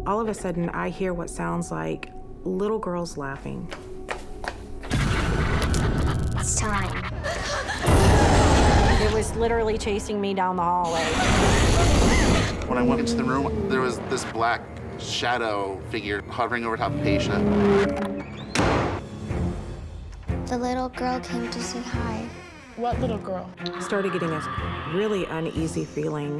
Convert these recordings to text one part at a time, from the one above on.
All of a sudden, I hear what sounds like little girls laughing. It's time. It was literally chasing me down the hallway. When I went into the room, there was this black shadow figure hovering over top of the patient. The little girl came to say hi. What little girl? Started getting a really uneasy feeling.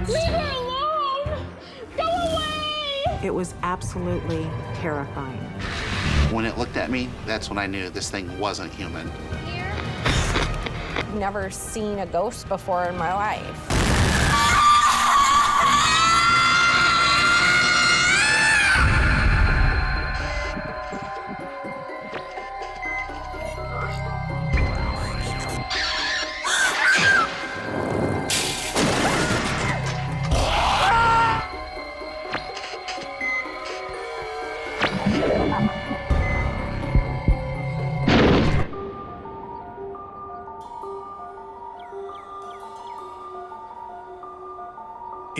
Leave her alone! Go away! It was absolutely terrifying. When it looked at me, that's when I knew this thing wasn't human. I've never seen a ghost before in my life.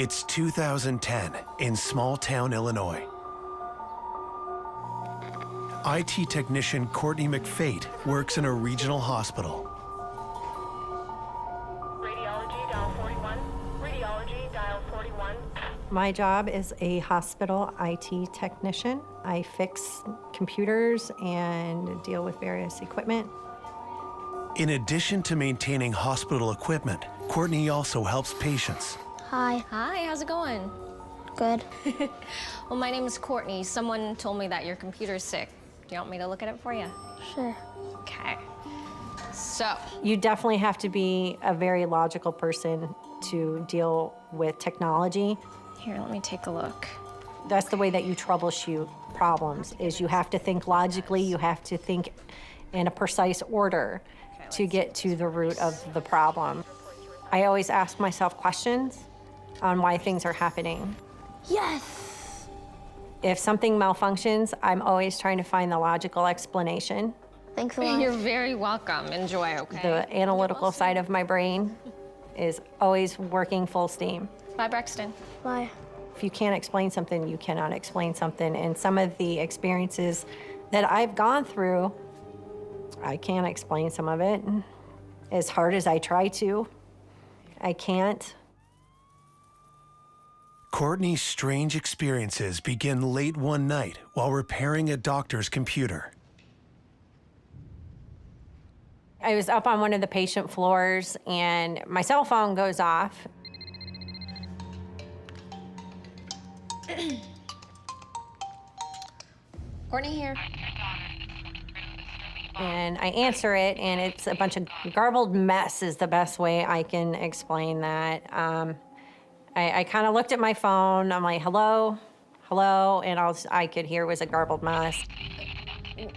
It's 2010 in small-town Illinois. IT technician Courtney McFate works in a regional hospital. Radiology, dial 41. Radiology, dial 41. My job is a hospital IT technician. I fix computers and deal with various equipment. In addition to maintaining hospital equipment, Courtney also helps patients. Hi. Hi, how's it going? Good. Well, my name is Courtney. Someone told me that your computer's sick. Do you want me to look at it for you? Sure. Okay. So, You definitely have to be a very logical person to deal with technology. here, let me take a look. That's the way that you troubleshoot problems, is you have to think logically, you have to think in a precise order to get to the root of the problem. I always ask myself questions on why things are happening. Yes. If something malfunctions, I'm always trying to find the logical explanation. Thanks a lot. You're very welcome. Enjoy, okay? The analytical side of my brain is always working full steam. Bye, Braxton. Bye. If you can't explain something, you cannot explain something. And some of the experiences that I've gone through, I can't explain some of it. As hard as I try to, I can't. Courtney's strange experiences begin late one night while repairing a doctor's computer. I was up on one of the patient floors and my cell phone goes off. Courtney here. And I answer it, and it's a bunch of garbled mess is the best way I can explain that. I kind of looked at my phone. I'm like, hello, hello, and all I could hear was a garbled mess.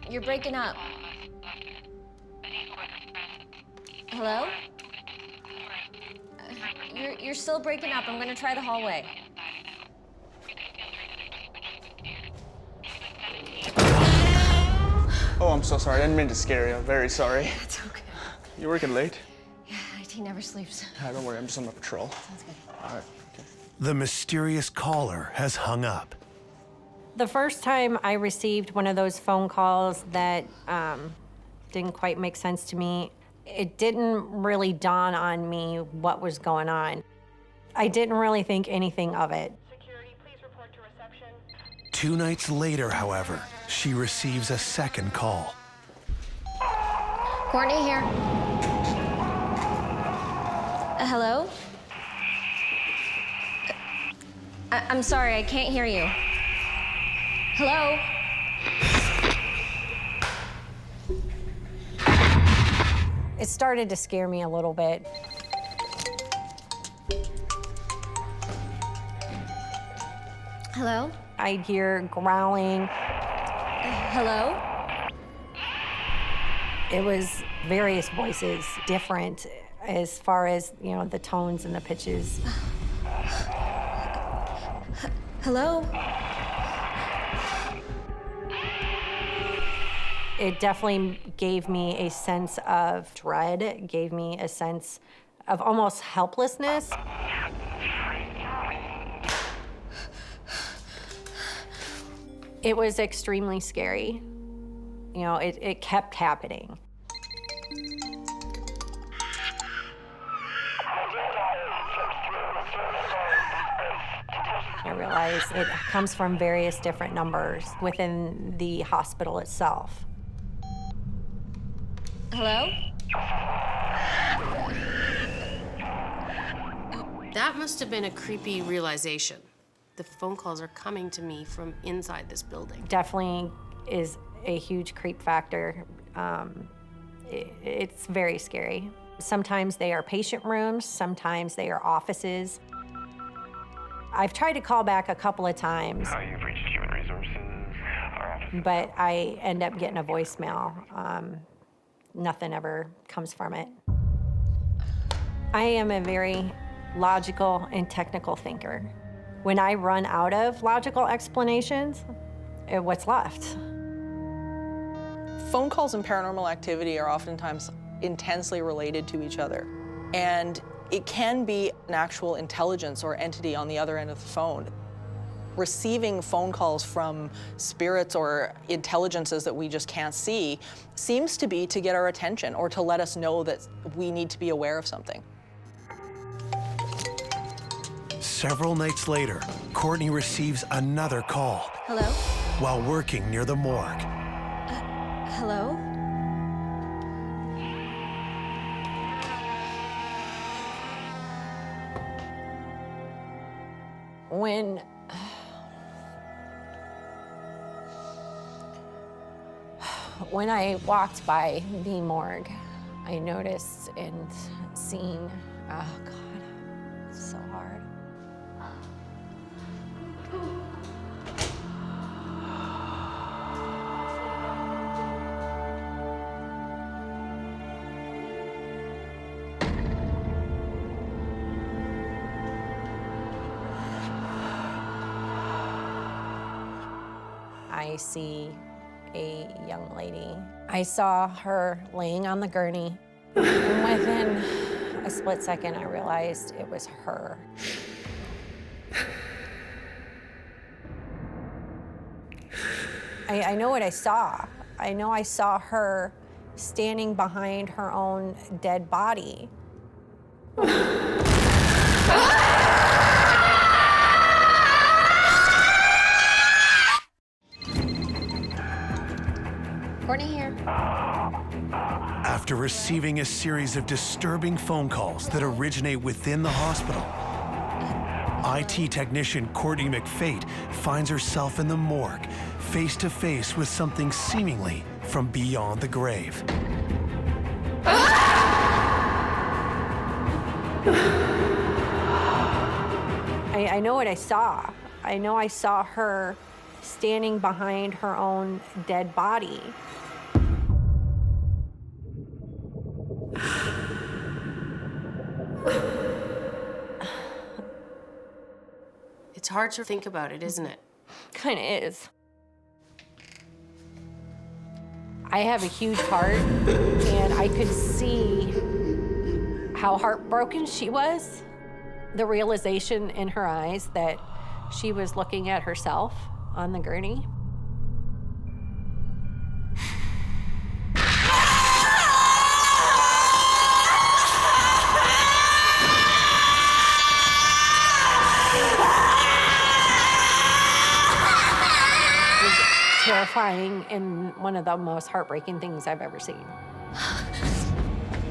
You're breaking up. Hello? You're still breaking up. I'm gonna try the hallway. Oh, I'm so sorry. I didn't mean to scare you. I'm very sorry. It's okay. You working late? Yeah, IT never sleeps. Don't worry. I'm just on my patrol. Sounds good. All right. Okay. The mysterious caller has hung up. The first time I received one of those phone calls that didn't quite make sense to me, it didn't really dawn on me what was going on. I didn't really think anything of it. Security, please report to reception. 2 nights later, however, she receives a second call. Courtney here. Hello? I'm sorry, I can't hear you. Hello? It started to scare me a little bit. Hello? I'd hear growling. Hello? It was various voices, different as far as, you know, the tones and the pitches. Hello? It definitely gave me a sense of dread. It gave me a sense of almost helplessness. It was extremely scary. You know, it kept happening. I realize it comes from various different numbers within the hospital itself. Hello? That must have been a creepy realization. The phone calls are coming to me from inside this building. Definitely is a huge creep factor. It's very scary. Sometimes they are patient rooms, sometimes they are offices. I've tried to call back a couple of times. You've reached Human Resources, our office. But I end up getting a voicemail. Nothing ever comes from it. I am a very logical and technical thinker. When I run out of logical explanations, what's left? Phone calls and paranormal activity are oftentimes intensely related to each other. And it can be an actual intelligence or entity on the other end of the phone. Receiving phone calls from spirits or intelligences that we just can't see seems to be to get our attention or to let us know that we need to be aware of something. Several nights later, Courtney receives another call Hello? while working near the morgue. Hello? When I walked by the morgue, I noticed and seen, oh God, it's so hard. I see a young lady. I saw her laying on the gurney, and within a split second, I realized it was her. I know what I saw. I know I saw her standing behind her own dead body. Courtney here. After receiving a series of disturbing phone calls that originate within the hospital, IT technician Courtney McFate finds herself in the morgue, face to face with something seemingly from beyond the grave. I know what I saw. I know I saw her standing behind her own dead body. It's hard to think about it, isn't it? Kind of is. I have a huge heart, and I could see how heartbroken she was. The realization in her eyes that she was looking at herself on the gurney. Terrifying and one of the most heartbreaking things I've ever seen.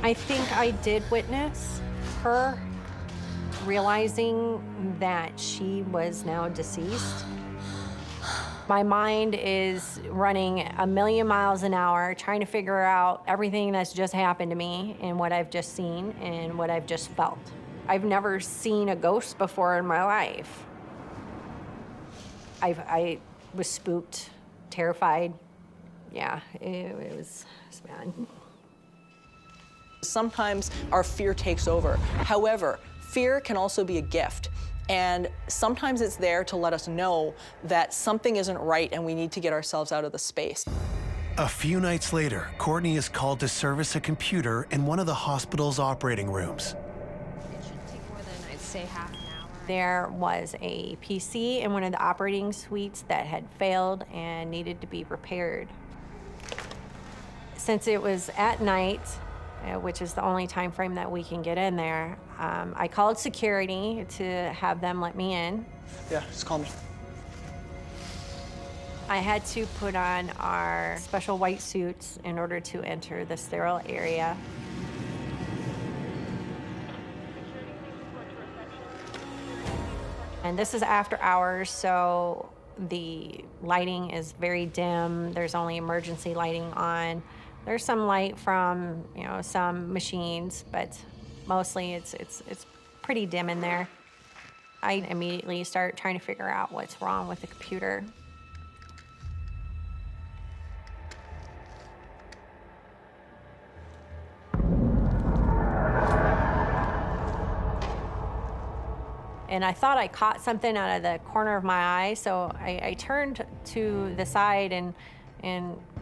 I think I did witness her realizing that she was now deceased. My mind is running a million miles an hour trying to figure out everything that's just happened to me and what I've just seen and what I've just felt. I've never seen a ghost before in my life. I was spooked, terrified. Yeah, it was bad. Sometimes our fear takes over. However, fear can also be a gift. And sometimes it's there to let us know that something isn't right and we need to get ourselves out of the space. A few nights later, Courtney is called to service a computer in one of the hospital's operating rooms. It shouldn't take more than, I'd say, half an hour. There was a PC in one of the operating suites that had failed and needed to be repaired. Since it was at night, which is the only time frame that we can get in there, I called security to have them let me in. Yeah, just call me. I had to put on our special white suits in order to enter the sterile area. And this is after hours, so the lighting is very dim. There's only emergency lighting on. There's some light from, some machines, but mostly it's pretty dim in there. I immediately start trying to figure out what's wrong with the computer. And I thought I caught something out of the corner of my eye, so I turned to the side and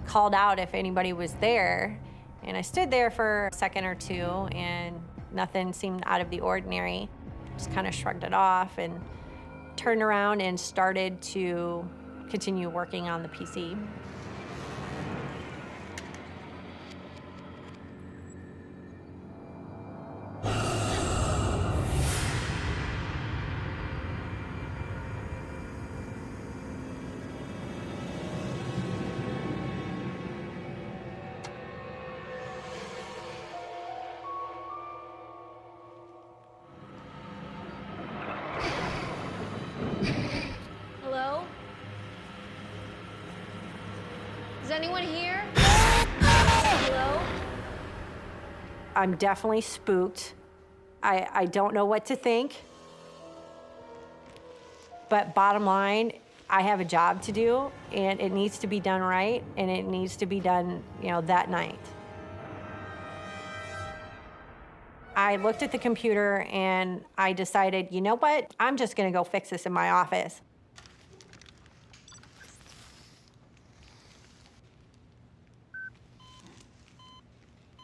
called out if anybody was there. And I stood there for a second or two, and nothing seemed out of the ordinary. Just kind of shrugged it off and turned around and started to continue working on the PC. Hello? Is anyone here? Hello? I'm definitely spooked. I don't know what to think. But bottom line, I have a job to do, and it needs to be done right, and it needs to be done, that night. I looked at the computer and I decided, you know what? I'm just gonna go fix this in my office.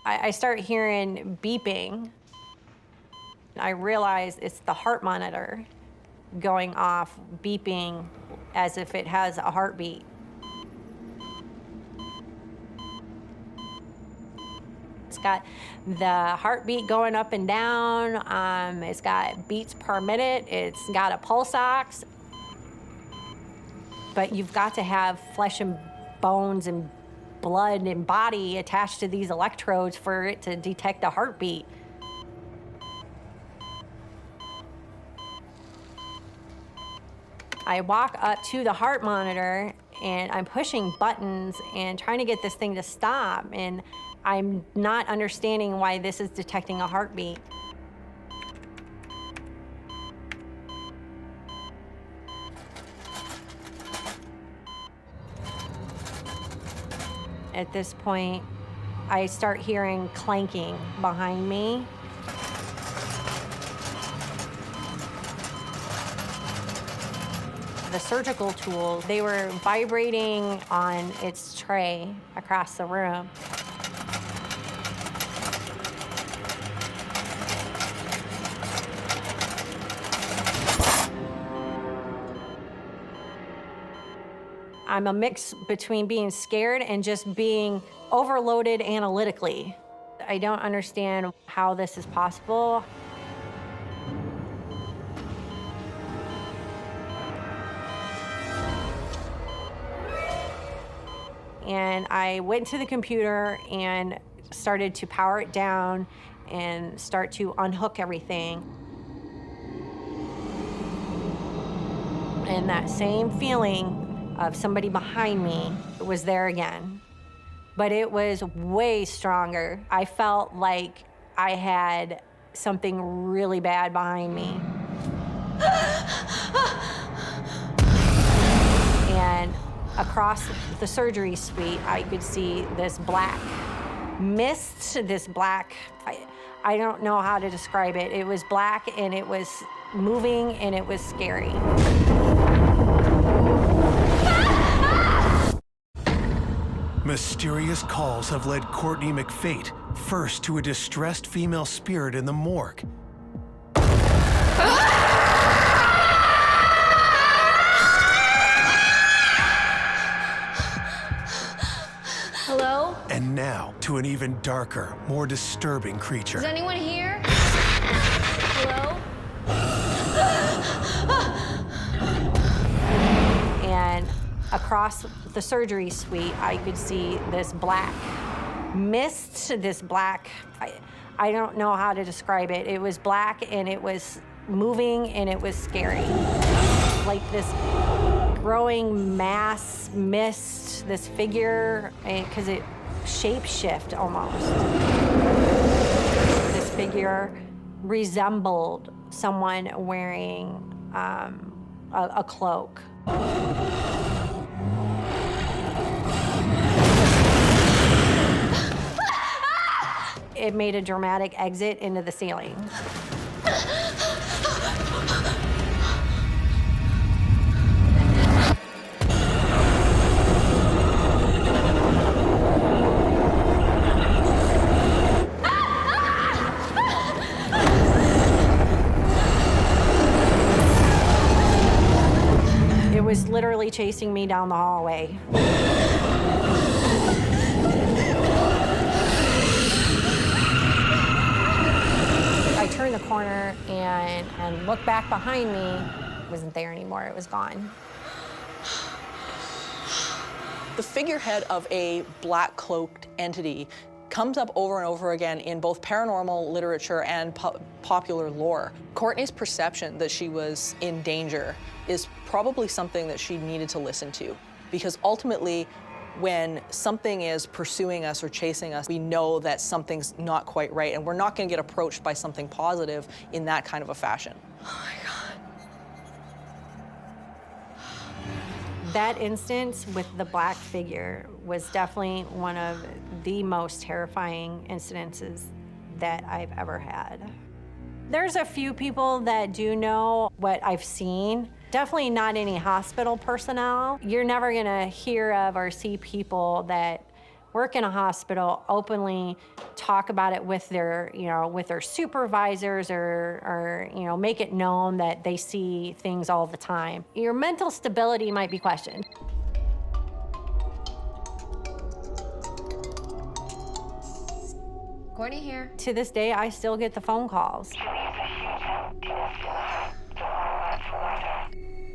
I start hearing beeping. I realize it's the heart monitor going off, beeping as if it has a heartbeat. It's got the heartbeat going up and down. It's got beats per minute. It's got a pulse ox. But you've got to have flesh and bones and blood and body attached to these electrodes for it to detect a heartbeat. I walk up to the heart monitor and I'm pushing buttons and trying to get this thing to stop, and I'm not understanding why this is detecting a heartbeat. At this point, I start hearing clanking behind me. The surgical tools, they were vibrating on its tray across the room. I'm a mix between being scared and just being overloaded analytically. I don't understand how this is possible. And I went to the computer and started to power it down and start to unhook everything. And that same feeling of somebody behind me was there again, but it was way stronger. I felt like I had something really bad behind me. And across the surgery suite, I could see this black mist, this black, I don't know how to describe it. It was black and it was moving and it was scary. mysterious calls have led Courtney McFate first to a distressed female spirit in the morgue. Hello? And now to an even darker, more disturbing creature. Is anyone here? Hello? And across the surgery suite, I could see this black mist, this black, I don't know how to describe it. It was black and it was moving and it was scary. Like this growing mass mist, this figure, because it shape-shift almost. This figure resembled someone wearing a cloak. It made a dramatic exit into the ceiling. It was literally chasing me down the hallway. I turned the corner and looked back behind me. It wasn't there anymore, it was gone. The figurehead of a black cloaked entity comes up over and over again in both paranormal literature and popular lore. Courtney's perception that she was in danger is probably something that she needed to listen to, because ultimately, when something is pursuing us or chasing us, we know that something's not quite right, and we're not going to get approached by something positive in that kind of a fashion. Oh my God. That instance with the black figure was definitely one of the most terrifying incidences that I've ever had. There's a few people that do know what I've seen. Definitely not any hospital personnel. You're never gonna hear of or see people that work in a hospital openly talk about it with their, with their supervisors or make it known that they see things all the time. Your mental stability might be questioned. Courtney here. To this day, I still get the phone calls.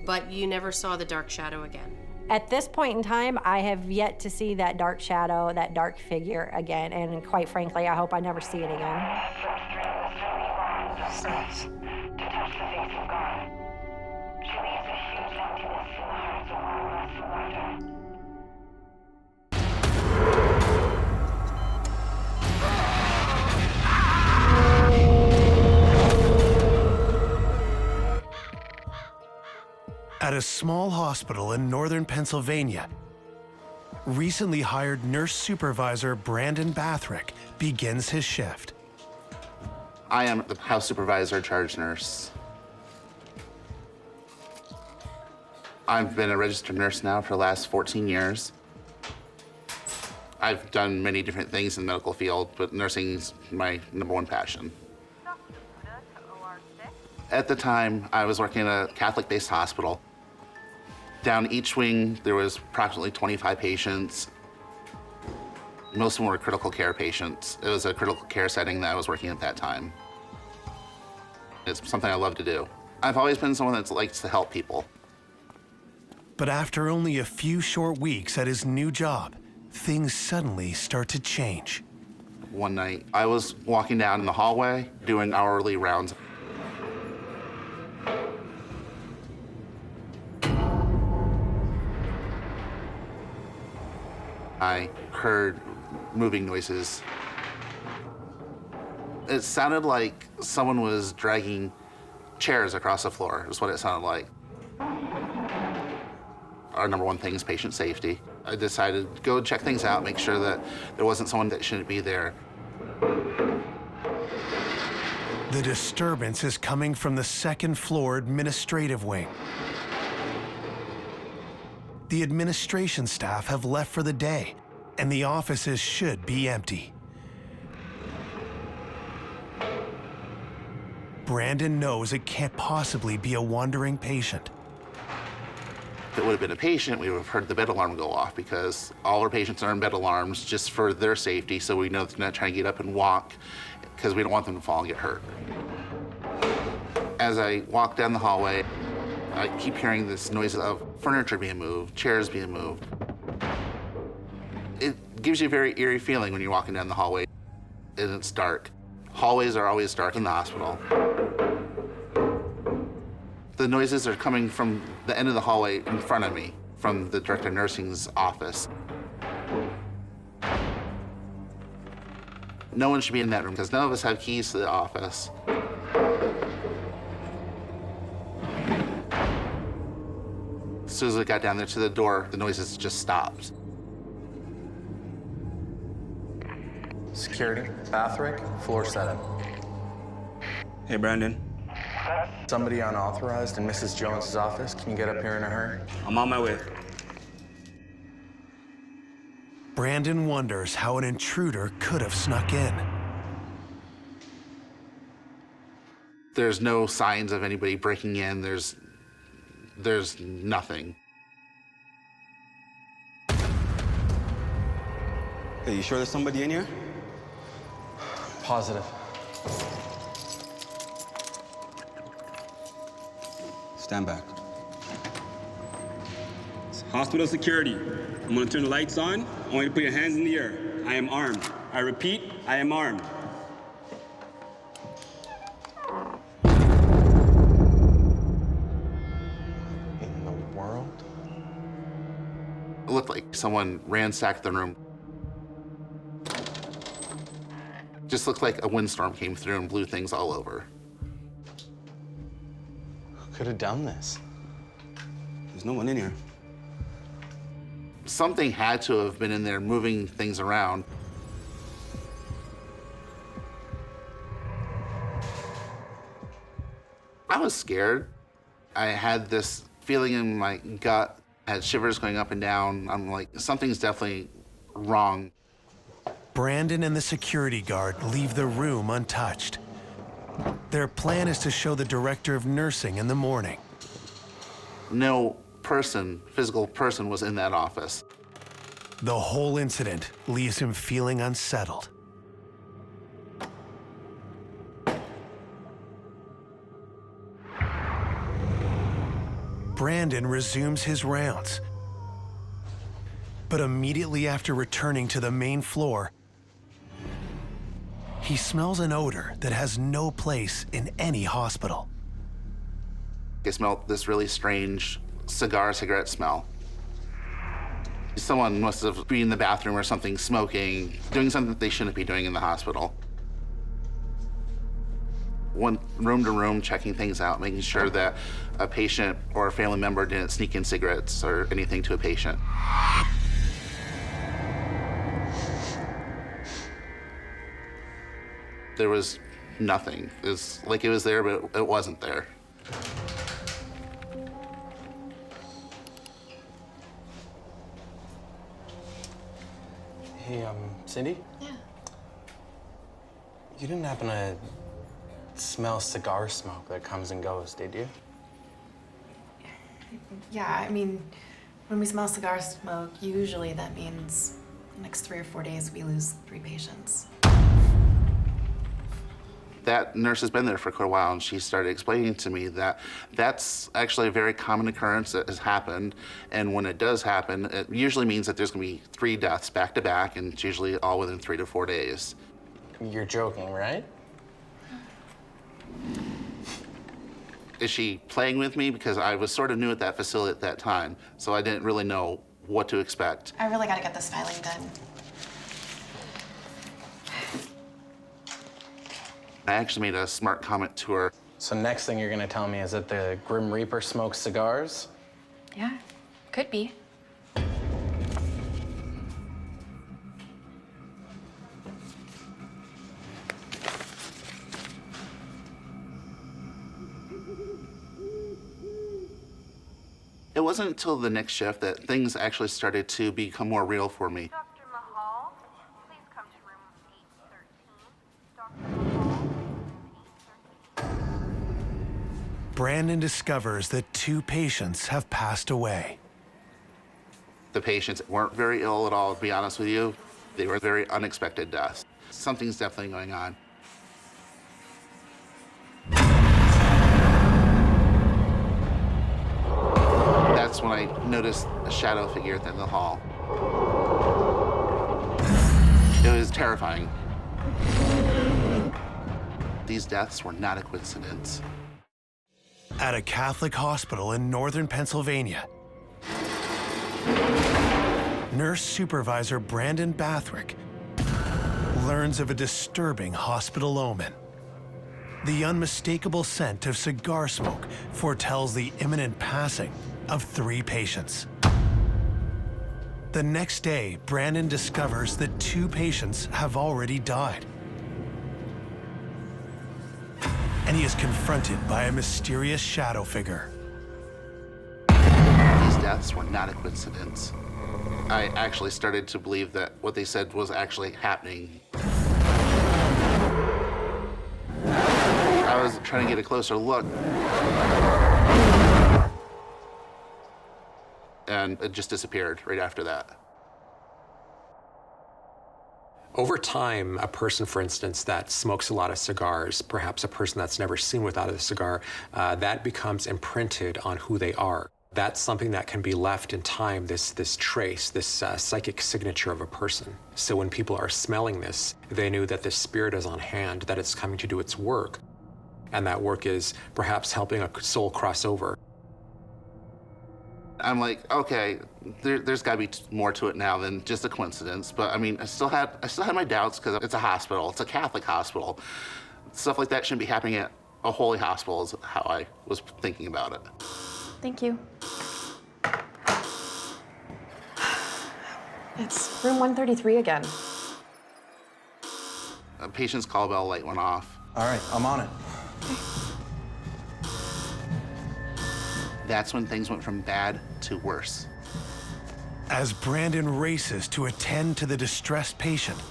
But you never saw the dark shadow again. At this point in time, I have yet to see that dark shadow, that dark figure again, and quite frankly, I hope I never see it again. At a small hospital in northern Pennsylvania, recently hired nurse supervisor Brandon Bathrick begins his shift. I am the house supervisor, charge nurse. I've been a registered nurse now for the last 14 years. I've done many different things in the medical field, but nursing's my #1 passion. At the time, I was working in a Catholic-based hospital. Down each wing, there was approximately 25 patients. Most of them were critical care patients. It was a critical care setting that I was working at that time. It's something I love to do. I've always been someone that likes to help people. But after only a few short weeks at his new job, things suddenly start to change. One night, I was walking down in the hallway, doing hourly rounds. I heard moving noises. It sounded like someone was dragging chairs across the floor, is what it sounded like. Our #1 thing is patient safety. I decided to go check things out, make sure that there wasn't someone that shouldn't be there. The disturbance is coming from the second-floor administrative wing. The administration staff have left for the day, and the offices should be empty. Brandon knows it can't possibly be a wandering patient. If it would have been a patient, we would have heard the bed alarm go off because all our patients are in bed alarms just for their safety, so we know they're not trying to get up and walk because we don't want them to fall and get hurt. As I walk down the hallway, I keep hearing this noise of furniture being moved, chairs being moved. It gives you a very eerie feeling when you're walking down the hallway and it's dark. Hallways are always dark in the hospital. The noises are coming from the end of the hallway in front of me, from the director of nursing's office. No one should be in that room because none of us have keys to the office. As soon as I got down there to the door, the noises just stopped. Security, Patrick, floor 7. Hey, Brandon. Somebody unauthorized in Mrs. Jones's office. Can you get up here in a hurry? I'm on my way. Brandon wonders how an intruder could have snuck in. There's no signs of anybody breaking in. There's nothing. Hey, you sure there's somebody in here? Positive. Stand back. Hospital security. I'm gonna turn the lights on. I want you to put your hands in the air. I am armed. I repeat, I am armed. In the world? It looked like someone ransacked the room. Just looked like a windstorm came through and blew things all over. Who could have done this? There's no one in here. Something had to have been in there moving things around. I was scared. I had this feeling in my gut, I had shivers going up and down. I'm like, something's definitely wrong. Brandon and the security guard leave the room untouched. Their plan is to show the director of nursing in the morning. No person, physical person, was in that office. The whole incident leaves him feeling unsettled. Brandon resumes his rounds. But immediately after returning to the main floor, he smells an odor that has no place in any hospital. I smelled this really strange cigarette smell. Someone must have been in the bathroom or something smoking, doing something that they shouldn't be doing in the hospital. Went room to room, checking things out, making sure that a patient or a family member didn't sneak in cigarettes or anything to a patient. There was nothing. It was like it was there, but it wasn't there. Hey, Cindy? Yeah. You didn't happen to smell cigar smoke that comes and goes, did you? Yeah, I mean, when we smell cigar smoke, usually that means the next 3 or 4 days we lose 3 patients. That nurse has been there for quite a while, and she started explaining to me that that's actually a very common occurrence that has happened. And when it does happen, it usually means that there's going to be 3 deaths back to back, and it's usually all within 3 to 4 days. You're joking, right? Is she playing with me? Because I was sort of new at that facility at that time, so I didn't really know what to expect. I really gotta get this filing done. I actually made a smart comment to her. So next thing you're gonna tell me is that the Grim Reaper smokes cigars? Yeah, could be. It wasn't until the next shift that things actually started to become more real for me. Brandon discovers that 2 patients have passed away. The patients weren't very ill at all, to be honest with you. They were very unexpected deaths. Something's definitely going on. That's when I noticed a shadow figure at the end of the hall. It was terrifying. These deaths were not a coincidence. At a Catholic hospital in northern Pennsylvania, nurse supervisor Brandon Bathrick learns of a disturbing hospital omen. The unmistakable scent of cigar smoke foretells the imminent passing of 3 patients. The next day, Brandon discovers that 2 patients have already died. And he is confronted by a mysterious shadow figure. These deaths were not a coincidence. I actually started to believe that what they said was actually happening. I was trying to get a closer look, and it just disappeared right after that. Over time, a person, for instance, that smokes a lot of cigars, perhaps a person that's never seen without a cigar, that becomes imprinted on who they are. That's something that can be left in time, this trace, this psychic signature of a person. So when people are smelling this, they knew that this spirit is on hand, that it's coming to do its work. And that work is perhaps helping a soul cross over. I'm like, okay, there's got to be more to it now than just a coincidence. But I mean, I still had my doubts because it's a hospital. It's a Catholic hospital. Stuff like that shouldn't be happening at a holy hospital is how I was thinking about it. Thank you. It's room 133 again. A patient's call bell light went off. All right, I'm on it. That's when things went from bad to worse. As Brandon races to attend to the distressed patient,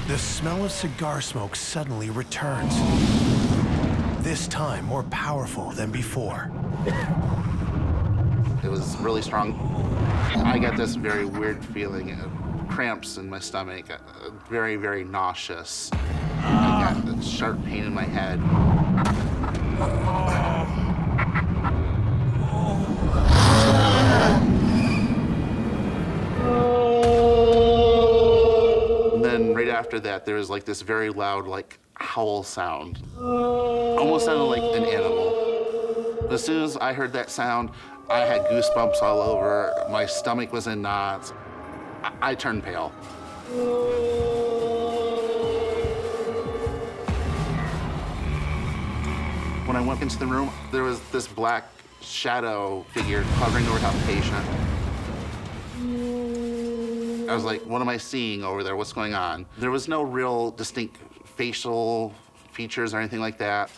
the smell of cigar smoke suddenly returns. This time more powerful than before. It was really strong. I got this very weird feeling of cramps in my stomach, very, very nauseous. I got a sharp pain in my head. And then right after that, there was like this very loud, like howl sound. Almost sounded like an animal. As soon as I heard that sound, I had goosebumps all over. My stomach was in knots. I turned pale. When I went into the room, there was this black shadow figure hovering over top of the patient. I was like, what am I seeing over there? What's going on? There was no real distinct facial features or anything like that.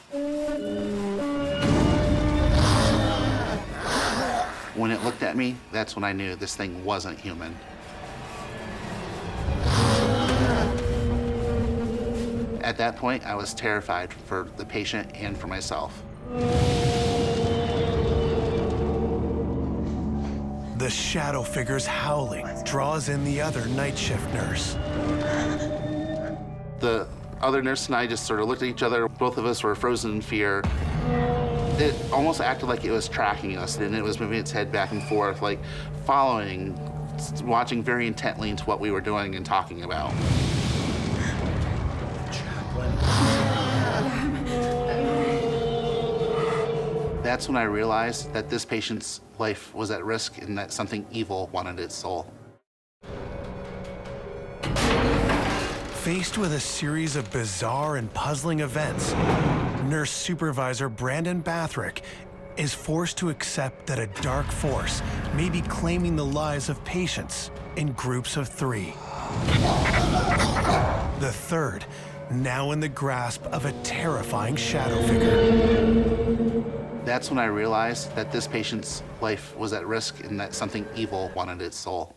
When it looked at me, that's when I knew this thing wasn't human. At that point, I was terrified for the patient and for myself. The shadow figure's howling draws in the other night shift nurse. The other nurse and I just sort of looked at each other. Both of us were frozen in fear. It almost acted like it was tracking us, and it was moving its head back and forth, like following, watching very intently into what we were doing and talking about. That's when I realized that this patient's life was at risk and that something evil wanted its soul. Faced with a series of bizarre and puzzling events, nurse supervisor Brandon Bathrick is forced to accept that a dark force may be claiming the lives of patients in groups of 3. The third, now in the grasp of a terrifying shadow figure. That's when I realized that this patient's life was at risk and that something evil wanted its soul.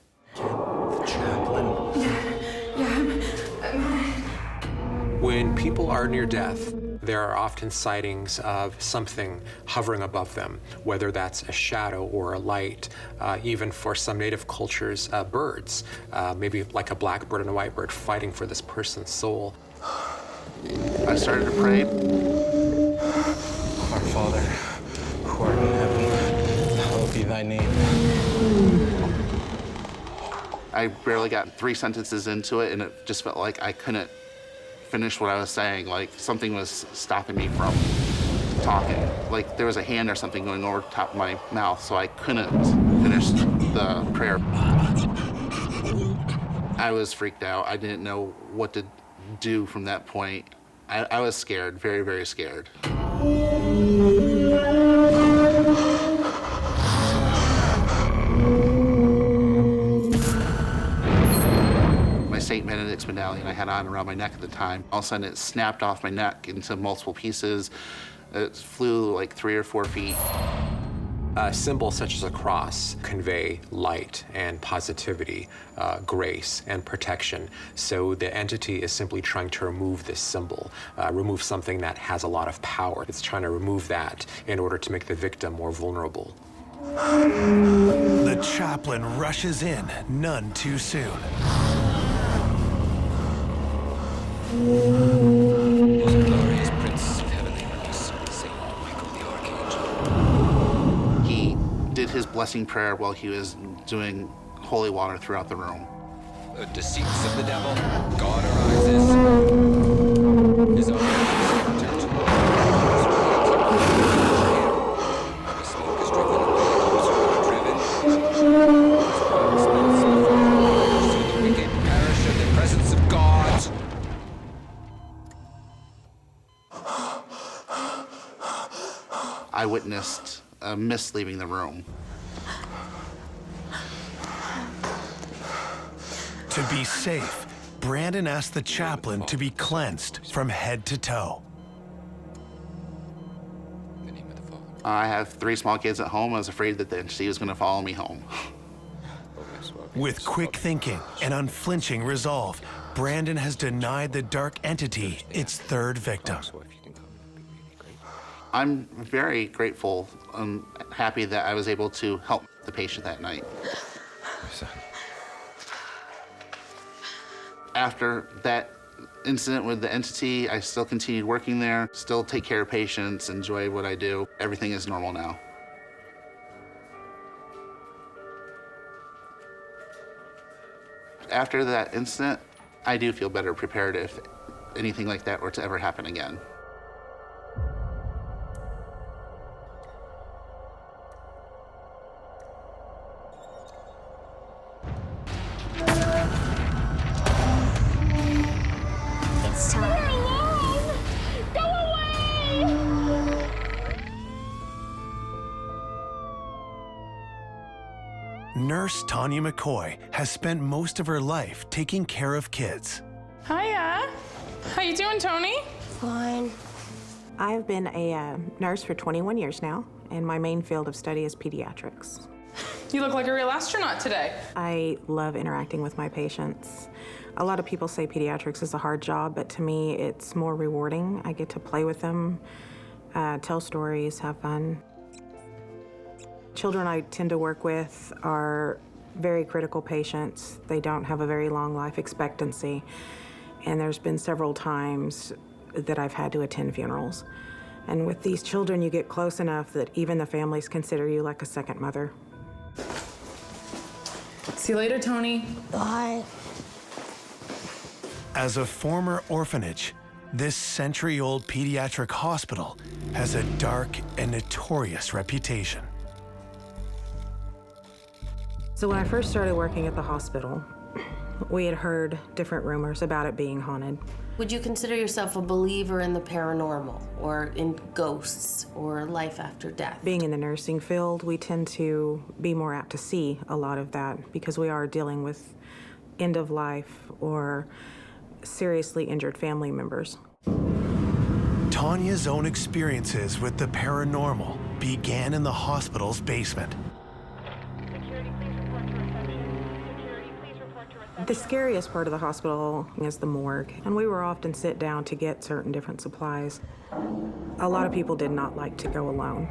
When people are near death, There are often sightings of something hovering above them, whether that's a shadow or a light. Even for some native cultures, birds, maybe like a blackbird and a whitebird fighting for this person's soul. I started to pray. Our Father, who art in heaven, hallowed be thy name. I barely got 3 sentences into it, and it just felt like I couldn't finish what I was saying. Like something was stopping me from talking. Like there was a hand or something going over the top of my mouth, so I couldn't finish the prayer. I was freaked out. I didn't know what to do from that point. I was scared, very, very scared. My St. Benedict's medallion I had on around my neck at the time. All of a sudden it snapped off my neck into multiple pieces. It flew like 3 or 4 feet. Symbols such as a cross convey light and positivity, grace and protection. So the entity is simply trying to remove this symbol, remove something that has a lot of power. It's trying to remove that in order to make the victim more vulnerable. The chaplain rushes in, none too soon. Most glorious Prince of Heavenly Hosts, Saint Michael the Archangel. He did his blessing prayer while he was doing holy water throughout the room. The deceits of the devil, God arises. His own entered. The smoke is driven away those who are driven. So the wicked perish in the presence of God. I witnessed a mist leaving the room. To be safe, Brandon asked the chaplain to be cleansed from head to toe. I have 3 small kids at home. I was afraid that the entity was going to follow me home. With quick thinking and unflinching resolve, Brandon has denied the dark entity its 3rd victim. I'm very grateful and happy that I was able to help the patient that night. After that incident with the entity, I still continued working there, still take care of patients, enjoy what I do. Everything is normal now. After that incident, I do feel better prepared if anything like that were to ever happen again. It's time. Go away! Nurse Tanya McCoy has spent most of her life taking care of kids. Hiya. How you doing, Tony? Fine. I've been a nurse for 21 years now, and my main field of study is pediatrics. You look like a real astronaut today. I love interacting with my patients. A lot of people say pediatrics is a hard job, but to me, it's more rewarding. I get to play with them, tell stories, have fun. Children I tend to work with are very critical patients. They don't have a very long life expectancy. And there's been several times that I've had to attend funerals. And with these children, you get close enough that even the families consider you like a second mother. See you later, Tony. Bye. As a former orphanage, this century-old pediatric hospital has a dark and notorious reputation. So when I first started working at the hospital, we had heard different rumors about it being haunted. Would you consider yourself a believer in the paranormal or in ghosts or life after death? Being in the nursing field, we tend to be more apt to see a lot of that because we are dealing with end of life or seriously injured family members. Tanya's own experiences with the paranormal began in the hospital's basement. The scariest part of the hospital is the morgue, and we were often sit down to get certain different supplies. A lot of people did not like to go alone.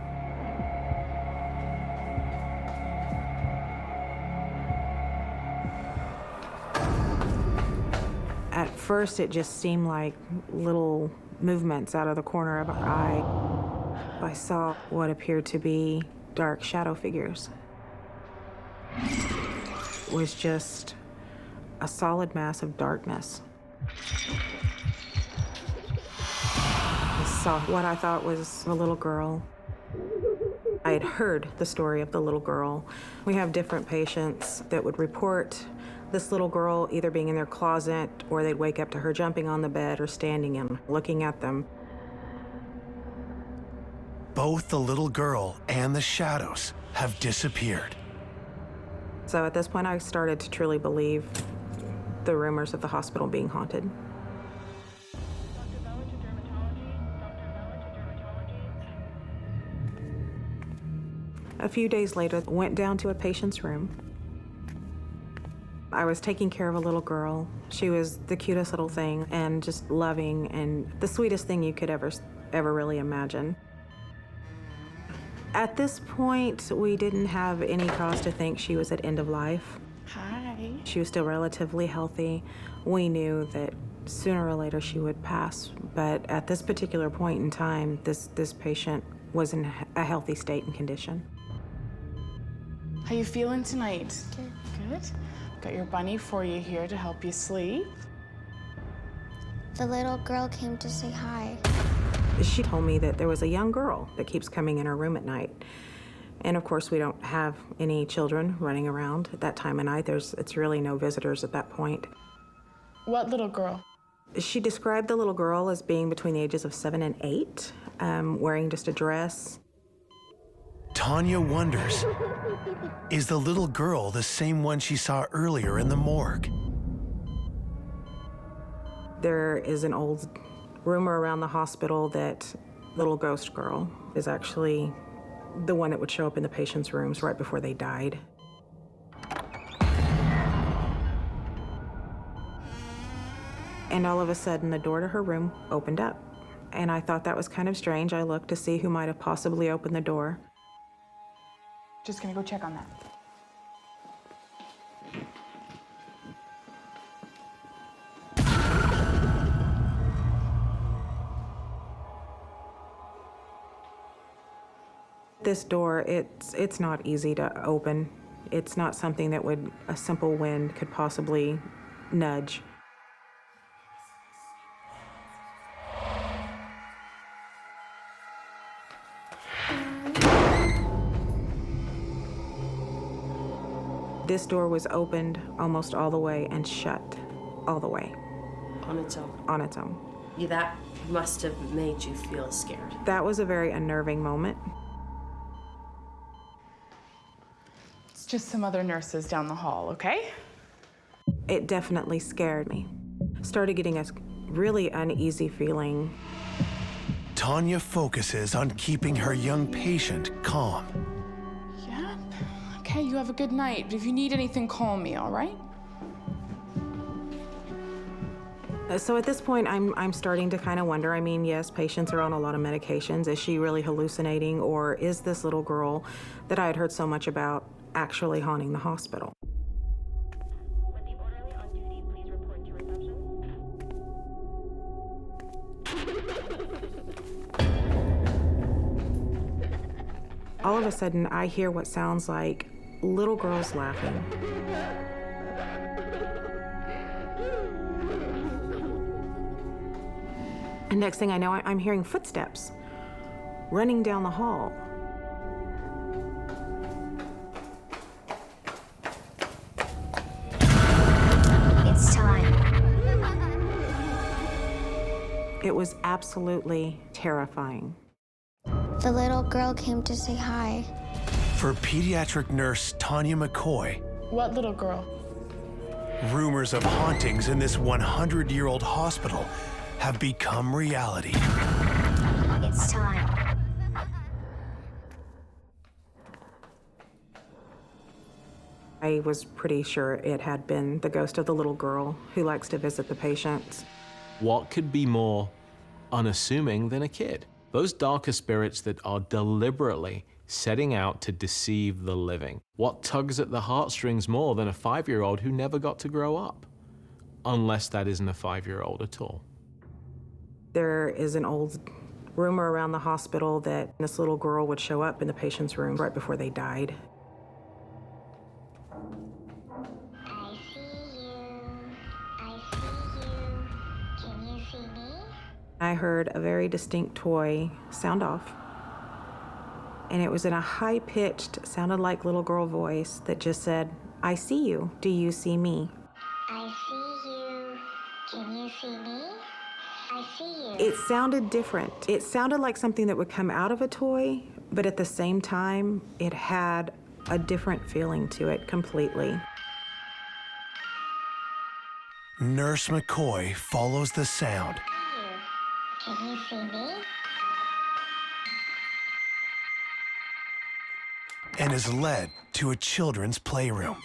At first, it just seemed like little movements out of the corner of our eye. I saw what appeared to be dark shadow figures. It was just a solid mass of darkness. I saw what I thought was a little girl. I had heard the story of the little girl. We have different patients that would report this little girl either being in their closet, or they'd wake up to her jumping on the bed or standing and looking at them. Both the little girl and the shadows have disappeared. So at this point, I started to truly believe the rumors of the hospital being haunted. A few days later, went down to a patient's room. I was taking care of a little girl. She was the cutest little thing and just loving and the sweetest thing you could ever really imagine. At this point, we didn't have any cause to think she was at end of life. Hi. She was still relatively healthy. We knew that sooner or later she would pass, but at this particular point in time, this patient was in a healthy state and condition. How you feeling tonight? Good. Got your bunny for you here to help you sleep. The little girl came to say hi. She told me that there was a young girl that keeps coming in her room at night. And of course, we don't have any children running around at that time of night. It's really no visitors at that point. What little girl? She described the little girl as being between the ages of 7 and 8, wearing just a dress. Tanya wonders, is the little girl the same one she saw earlier in the morgue? There is an old rumor around the hospital that little ghost girl is actually the one that would show up in the patients' rooms right before they died. And all of a sudden, the door to her room opened up. And I thought that was kind of strange. I looked to see who might have possibly opened the door. Just gonna go check on that. This door, it's not easy to open. It's not something that a simple wind could possibly nudge. This door was opened almost all the way and shut all the way. On its own? On its own. Yeah, that must have made you feel scared. That was a very unnerving moment. It's just some other nurses down the hall, okay? It definitely scared me. Started getting a really uneasy feeling. Tanya focuses on keeping her young patient calm. Yep. Okay, you have a good night. If you need anything, call me, all right? So at this point, I'm starting to kind of wonder. I mean, yes, patients are on a lot of medications. Is she really hallucinating, or is this little girl that I had heard so much about actually haunting the hospital? Would the orderly on duty please report to reception? All of a sudden, I hear what sounds like little girls laughing. And next thing I know, I'm hearing footsteps running down the hall. It's time. It was absolutely terrifying. The little girl came to say hi. For pediatric nurse Tanya McCoy, What little girl? rumors of hauntings in this 100-year-old hospital have become reality. It's time. I was pretty sure it had been the ghost of the little girl who likes to visit the patients. What could be more unassuming than a kid? Those darker spirits that are deliberately setting out to deceive the living. What tugs at the heartstrings more than a 5-year-old who never got to grow up? Unless that isn't a 5-year-old at all. There is an old rumor around the hospital that this little girl would show up in the patient's room right before they died. I see you. I see you. Can you see me? I heard a very distinct toy sound off. And it was in a high-pitched, sounded like little girl voice that just said, "I see you. Do you see me?" I see you. Can you see me? I see you. It sounded different. It sounded like something that would come out of a toy, but at the same time, it had a different feeling to it completely. Nurse McCoy follows the sound Can you see me? and is led to a children's playroom.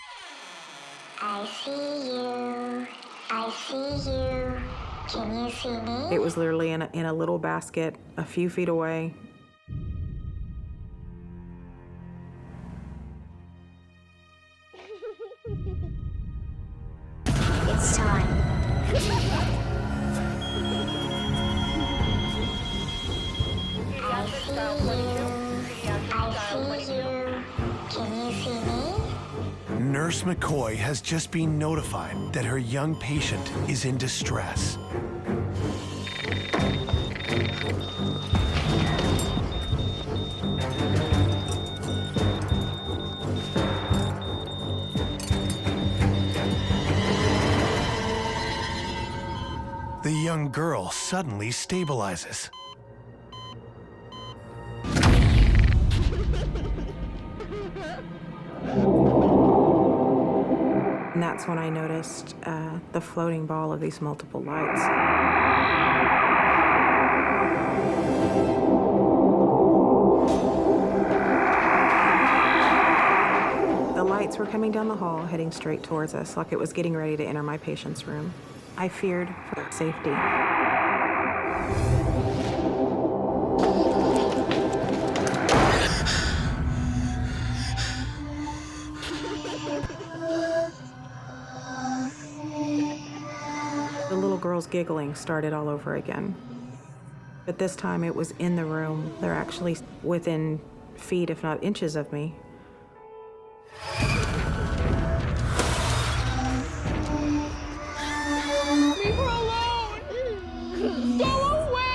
I see you. I see you. Can you see me? It was literally in a little basket a few feet away. It's time. I see you. I see you. Can you see me? Nurse McCoy has just been notified that her young patient is in distress. The young girl suddenly stabilizes. And that's when I noticed the floating ball of these multiple lights. The lights were coming down the hall, heading straight towards us, like it was getting ready to enter my patient's room. I feared for their safety. The little girl's giggling started all over again. But this time it was in the room. They're actually within feet, if not inches of me. Leave her alone! Go away!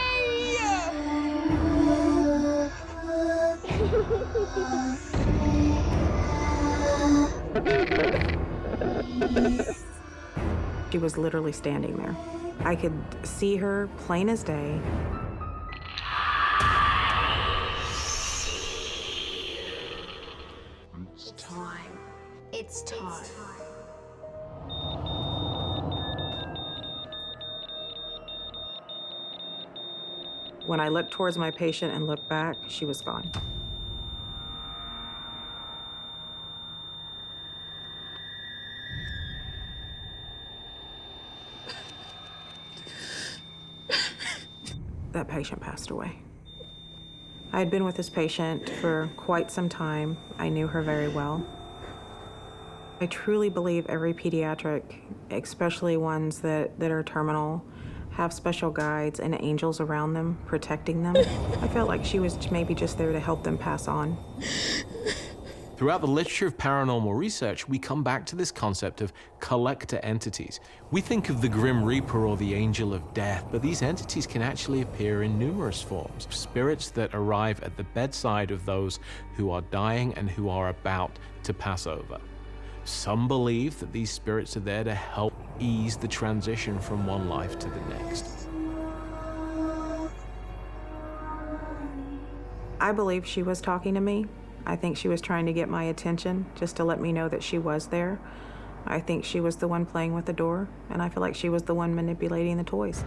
She was literally standing there. I could see her plain as day. It's time. It's time. When I looked towards my patient and looked back, she was gone. That patient passed away. I had been with this patient for quite some time. I knew her very well. I truly believe every pediatric, especially ones that are terminal, have special guides and angels around them, protecting them. I felt like she was maybe just there to help them pass on. Throughout the literature of paranormal research, we come back to this concept of collector entities. We think of the Grim Reaper or the Angel of Death, but these entities can actually appear in numerous forms. Spirits that arrive at the bedside of those who are dying and who are about to pass over. Some believe that these spirits are there to help ease the transition from one life to the next. I believe she was talking to me. I think she was trying to get my attention, just to let me know that she was there. I think she was the one playing with the door, and I feel like she was the one manipulating the toys.